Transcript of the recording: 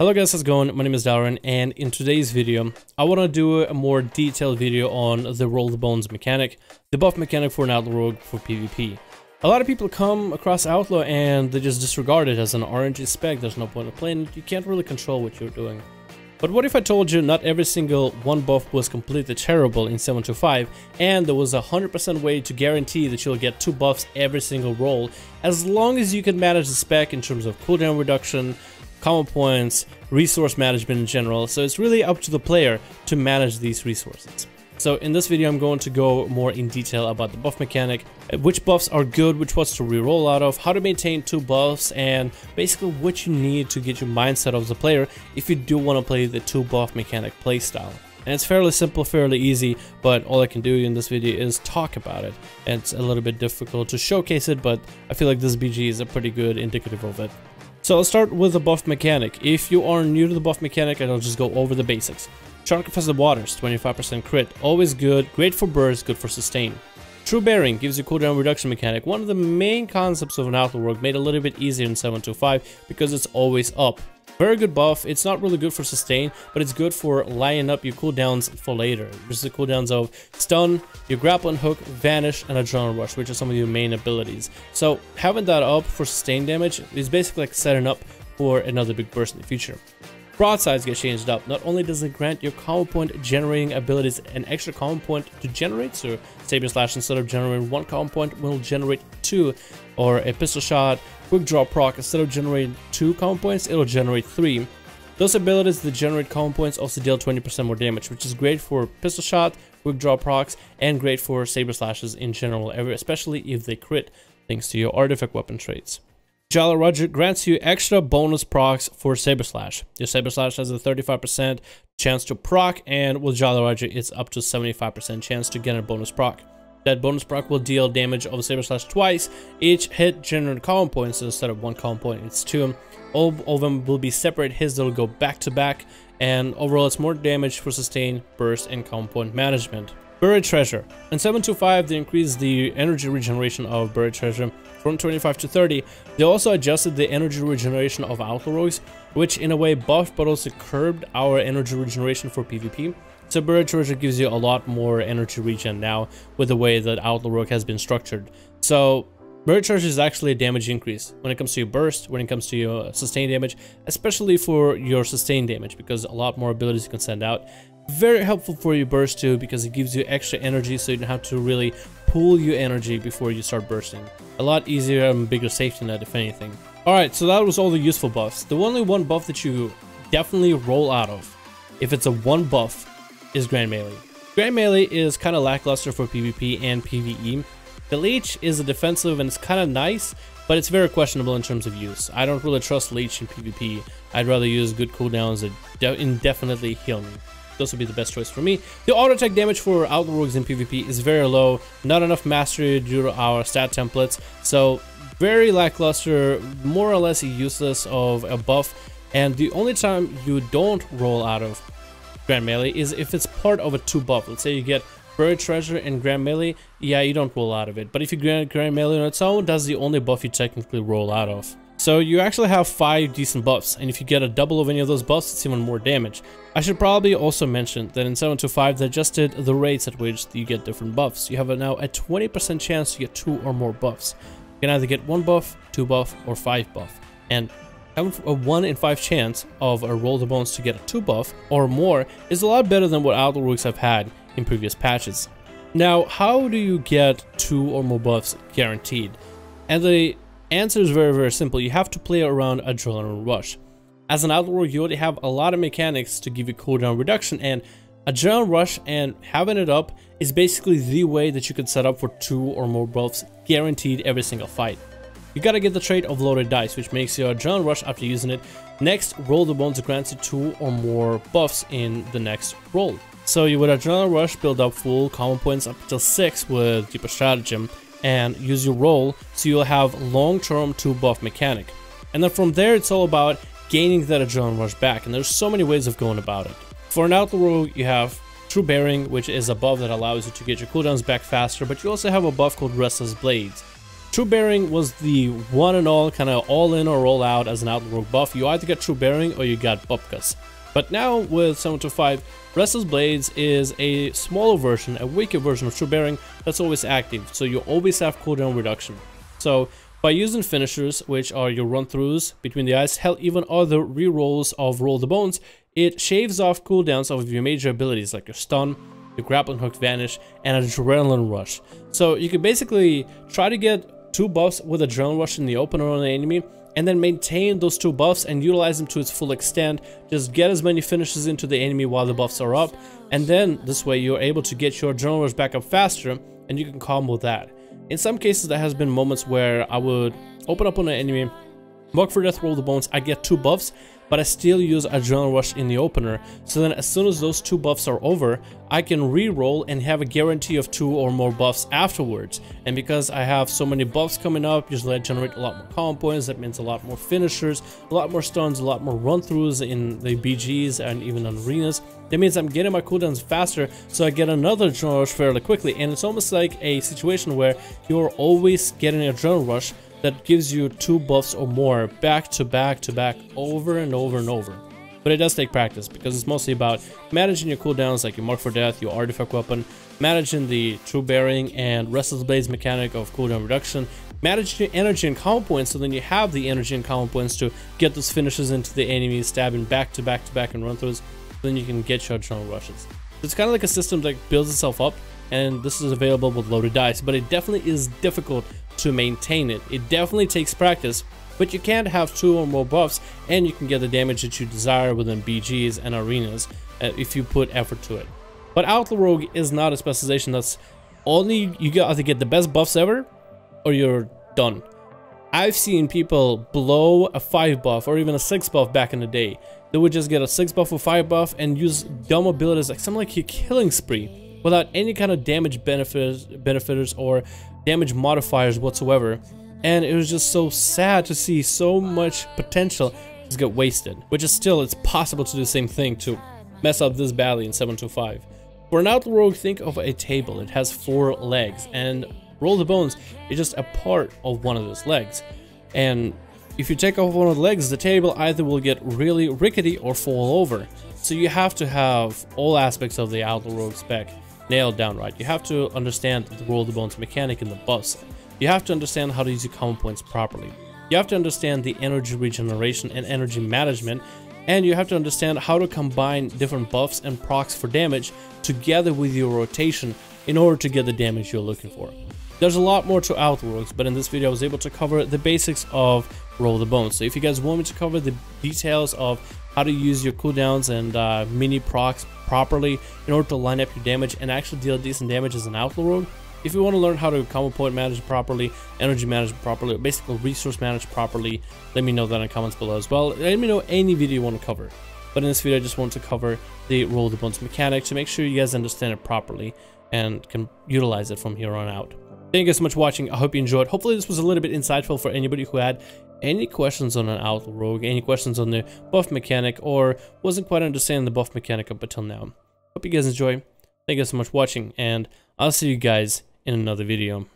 Hello guys, how's it going? My name is Darren, and in today's video, I want to do a more detailed video on the roll the bones mechanic, the buff mechanic for an Outlaw Rogue for PvP. A lot of people come across Outlaw and they just disregard it as an RNG spec. There's no point in playing it. You can't really control what you're doing. But what if I told you not every single one buff was completely terrible in 7.2.5 and there was a 100% way to guarantee that you'll get 2 buffs every single roll as long as you can manage the spec in terms of cooldown reduction, common points, resource management in general. So it's really up to the player to manage these resources. So in this video I'm going to go more in detail about the buff mechanic, which buffs are good, which ones to re-roll out of, how to maintain 2 buffs, and basically what you need to get your mindset of the player if you do want to play the 2 buff mechanic playstyle. And it's fairly simple, fairly easy, but all I can do in this video is talk about it. And it's a little bit difficult to showcase it, but I feel like this BG is a pretty good indicative of it. So I'll start with the buff mechanic. If you are new to the buff mechanic, I'll just go over the basics. Shark Infested Waters, 25% crit, always good, great for burst, good for sustain. True Bearing gives you cooldown reduction mechanic, one of the main concepts of an Outlaw Rogue, made a little bit easier in 7.2.5 because it's always up. Very good buff. It's not really good for sustain, but it's good for lining up your cooldowns for later. There's the cooldowns of stun, your grappling hook, vanish, and adrenaline rush, which are some of your main abilities. So having that up for sustain damage is basically like setting up for another big burst in the future. Broadsides get changed up. Not only does it grant your common point generating abilities an extra common point to generate, so Saber Slash instead of generating 1 common point will generate 2, or a Pistol Shot, Quick Draw proc, instead of generating 2 common points, it'll generate 3. Those abilities that generate common points also deal 20% more damage, which is great for Pistol Shot, Quick Draw procs, and great for Saber Slashes in general, especially if they crit, thanks to your artifact weapon traits. Jolly Roger grants you extra bonus procs for Saber Slash. Your Saber Slash has a 35% chance to proc, and with Jolly Roger it's up to 75% chance to get a bonus proc. That bonus proc will deal damage of Saber Slash twice. Each hit generate common points, so instead of 1 common point it's 2. All of them will be separate hits that will go back to back, and overall it's more damage for sustain, burst, and common point management. Buried Treasure. In 7.2.5 they increased the energy regeneration of Buried Treasure from 25 to 30. They also adjusted the energy regeneration of Outlaw Rogues, which in a way buffed but also curbed our energy regeneration for PvP. So Buried Treasure gives you a lot more energy regen now with the way that Outlaw Rogue has been structured. So Buried Treasure is actually a damage increase when it comes to your burst, when it comes to your sustain damage, especially for your sustain damage, because a lot more abilities you can send out. Very helpful for your burst too, because it gives you extra energy, so you don't have to really pool your energy before you start bursting. A lot easier and bigger safety net if anything. Alright, so that was all the useful buffs. The only one buff that you definitely roll out of, if it's a 1 buff, is Grand Melee. Grand Melee is kind of lackluster for PvP and PvE. The Leech is a defensive and it's kind of nice, but it's very questionable in terms of use. I don't really trust Leech in PvP. I'd rather use good cooldowns that indefinitely heal me. Those would be the best choice for me. The auto attack damage for Outlaw Rogues in PvP is very low, not enough mastery due to our stat templates, so very lackluster, more or less useless of a buff. And the only time you don't roll out of Grand Melee is if it's part of a 2 buff. Let's say you get Buried Treasure and Grand Melee, yeah, you don't roll out of it. But if you get Grand Melee on its own, that's the only buff you technically roll out of. So you actually have 5 decent buffs, and if you get a double of any of those buffs, it's even more damage. I should probably also mention that in 7.2.5 they adjusted the rates at which you get different buffs. You have now a 20% chance to get 2 or more buffs. You can either get 1 buff, 2 buff, or 5 buff. And having a 1 in 5 chance of a roll the bones to get a 2 buff or more is a lot better than what Outlaw Rogues have had in previous patches. Now, how do you get 2 or more buffs guaranteed? And the answer is very, very simple. You have to play around Adrenaline Rush. As an Outlaw Rogue, you already have a lot of mechanics to give you cooldown reduction, and Adrenaline Rush and having it up is basically the way that you can set up for 2 or more buffs guaranteed every single fight. You gotta get the trait of Loaded Dice, which makes your Adrenaline Rush after using it. Next, Roll the Bones grants you 2 or more buffs in the next roll. So you would Adrenaline Rush build up full common points up until 6 with Deeper Stratagem, and use your roll so you'll have long-term 2 buff mechanic. And then from there it's all about gaining that Adrenaline Rush back, and there's so many ways of going about it. For an Outlaw Rogue you have True Bearing, which is a buff that allows you to get your cooldowns back faster, but you also have a buff called Restless Blades. True Bearing was the one and all, kind of all in or all out as an Outlaw Rogue buff. You either get True Bearing or you got Bupkas. But now with 725, Restless Blades is a smaller version, a weaker version of True Bearing that's always active, so you always have cooldown reduction. So by using finishers, which are your run-throughs between the eyes, hell, even other rerolls of Roll the Bones, it shaves off cooldowns of your major abilities like your stun, your grappling hook, vanish, and adrenaline rush. So you can basically try to get 2 buffs with adrenaline rush in the opener on the enemy, and then maintain those 2 buffs and utilize them to its full extent. Just get as many finishes into the enemy while the buffs are up, and then this way you're able to get your adrenaline rush back up faster, and you can combo that. In some cases, there has been moments where I would open up on an enemy, mark for death, roll the bones, I get 2 buffs, but I still use adrenaline rush in the opener. So then as soon as those 2 buffs are over, I can re-roll and have a guarantee of 2 or more buffs afterwards. And because I have so many buffs coming up, usually I generate a lot more combo points. That means a lot more finishers, a lot more stuns, a lot more run-throughs in the BGs and even on arenas. That means I'm getting my cooldowns faster, so I get another adrenaline rush fairly quickly. And it's almost like a situation where you're always getting an adrenaline rush that gives you 2 buffs or more back to back to back over and over and over. But it does take practice, because it's mostly about managing your cooldowns like your Mark for Death, your artifact weapon, managing the True Bearing and Restless Blades mechanic of cooldown reduction, managing your energy and combo points, so then you have the energy and combo points to get those finishes into the enemy, stabbing back to back to back and run throughs, so then you can get your adrenaline rushes. So it's kind of like a system that builds itself up, and this is available with loaded dice, but it definitely is difficult to maintain it. It definitely takes practice, but you can't have 2 or more buffs, and you can get the damage that you desire within BGs and arenas if you put effort to it. But Outlaw Rogue is not a specialization that's only you got to get the best buffs ever, or you're done. I've seen people blow a 5 buff or even a 6 buff back in the day. They would just get a 6 buff or 5 buff and use dumb abilities like something like your Killing Spree without any kind of damage benefiters or damage modifiers whatsoever, and it was just so sad to see so much potential just get wasted. Which is still, it's possible to do the same thing to mess up this badly in 725. For an Outlaw Rogue, think of a table. It has 4 legs, and Roll the Bones is just a part of one of those legs. And if you take off one of the legs, the table either will get really rickety or fall over. So you have to have all aspects of the Outlaw Rogue spec nailed down right. You have to understand the Roll the Bones mechanic in the buffs. You have to understand how to use your combo points properly. You have to understand the energy regeneration and energy management, and you have to understand how to combine different buffs and procs for damage together with your rotation in order to get the damage you're looking for. There's a lot more to Outlaw Rogues, but in this video I was able to cover the basics of Roll the Bones. So if you guys want me to cover the details of how to use your cooldowns and mini procs properly in order to line up your damage and actually deal decent damage as an Outlaw Rogue, if you want to learn how to combo point manage properly, energy manage properly, basically resource manage properly, let me know that in the comments below as well. Let me know any video you want to cover. But in this video I just want to cover the Roll the Bones mechanic to make sure you guys understand it properly and can utilize it from here on out. Thank you guys so much for watching. I hope you enjoyed. Hopefully this was a little bit insightful for anybody who had any questions on an Outlaw Rogue, any questions on the buff mechanic, or wasn't quite understanding the buff mechanic up until now. Hope you guys enjoy. Thank you guys so much for watching, and I'll see you guys in another video.